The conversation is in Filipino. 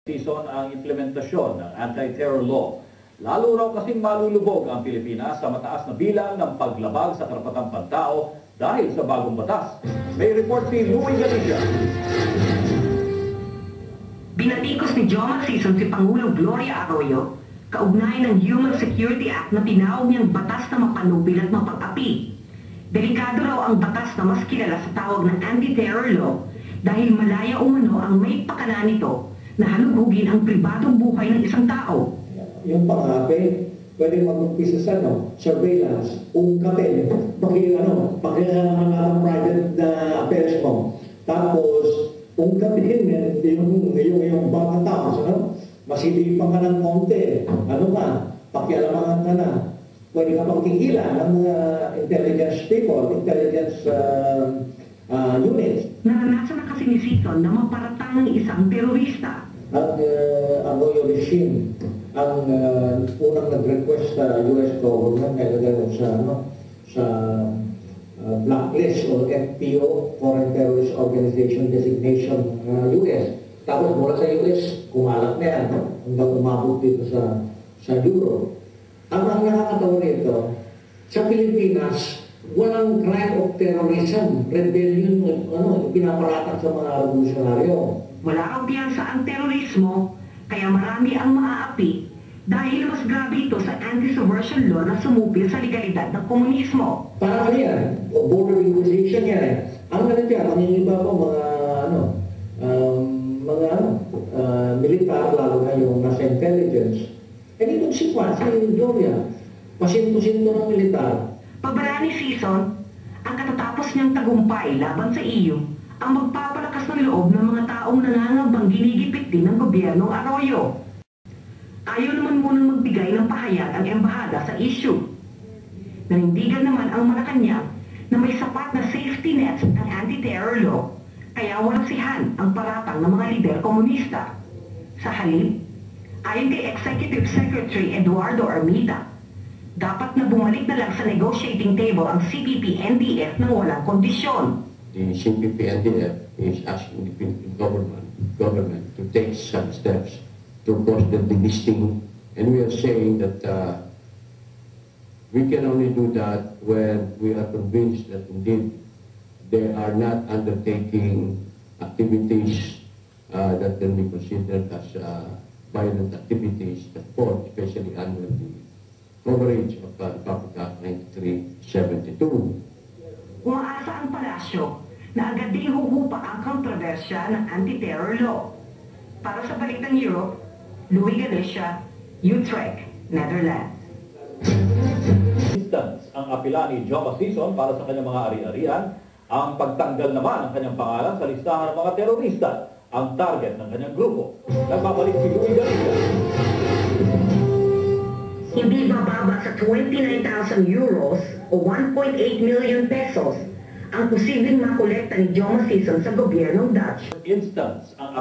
season ang implementasyon ng anti-terror law. Lalo raw kasing malulubog ang Pilipinas sa mataas na bilang ng paglabag sa karapatang pantao dahil sa bagong batas. May report si Louie Galicia. Binatikos ni Joma Sison si Pangulo Gloria Arroyo kaugnay ng Human Security Act na tinawag niyang batas na mapanupil at mapag-api. Delikado raw ang batas na mas kilala sa tawag ng anti-terror law dahil malaya umano ang may pakana nito na halugugin ang pribadong buhay ng isang tao. Yung pang-api, pwede mag-umpisa sa surveillance, ungkapin, pakialaman ang private affairs mo. Tapos, ungkapin yung baka tao, masilipang ka ng konti, pakialaman ka na. Pwede ka pagtigilan ng intelligence people, intelligence units. Naranasan na kasi ni Sison na maparatang ng isang terorista. Ang Arroyo regime, ang unang nag-request sa US government na ilagay sa blacklist o FTO, Foreign Terrorist Organization Designation US. Tapos mula sa US, kumalat na yan hanggang umabot dito sa Europe. Ang nakakatawa nito, sa Pilipinas, walang crime of terrorism, rebellion, pinaparatang sa mga revolusyonaryo. Wala raw piyansa ang terorismo, kaya marami ang maaapi dahil mas grabe ito sa anti-subversion law na sumupil sa legalidad ng komunismo. Parang yan, border inquisition yan eh. Ang nandiyan, mangingiba po militar, lalo na yung nasa intelligence. Eh dito si Gloria, pasinto-sinto ng militar. Pabara ni Sison, ang katatapos niyang tagumpay laban sa EU, ang magpapalakas ng loob ng mga taong nangangabang ginigipit din ng gobyernong Arroyo. Ayaw naman munang magbigay ng pahayag ang embahada sa issue. Nanindigan naman ang Malacanang na may sapat na safety nets ng anti-terror law, kaya walang sihan ang paratang ng mga lider komunista. Sa halip, ayon kay Executive Secretary Eduardo Armida, dapat na bumalik na lang sa negotiating table ang CPP-NDF nang walang kondisyon. The CPP-NDF is asking the Philippine government to take some steps to cause the delisting, and we are saying that we can only do that when we are convinced that indeed they are not undertaking activities that can be considered as violent activities that fall, especially under the coverage of Republic Act 9372. Umaasa ang palasyo na agad din huhupa ang kontrobersya ng anti-terror law. Para sa Balitang Europe, Louie Galicia, Utrecht, Netherlands. Instance ang apela ni Joma Sison para sa kanyang mga ari-arian, ang pagtanggal naman ng kanyang pangalan sa listahan ng mga terorista, ang target ng kanyang grupo. Nagbabalik si Louie Galicia. Hindi bababa sa 29,000 euros o 1.8 million pesos ang posibleng makolekta ni Joma Sison sa gobyernong Dutch. Instance ang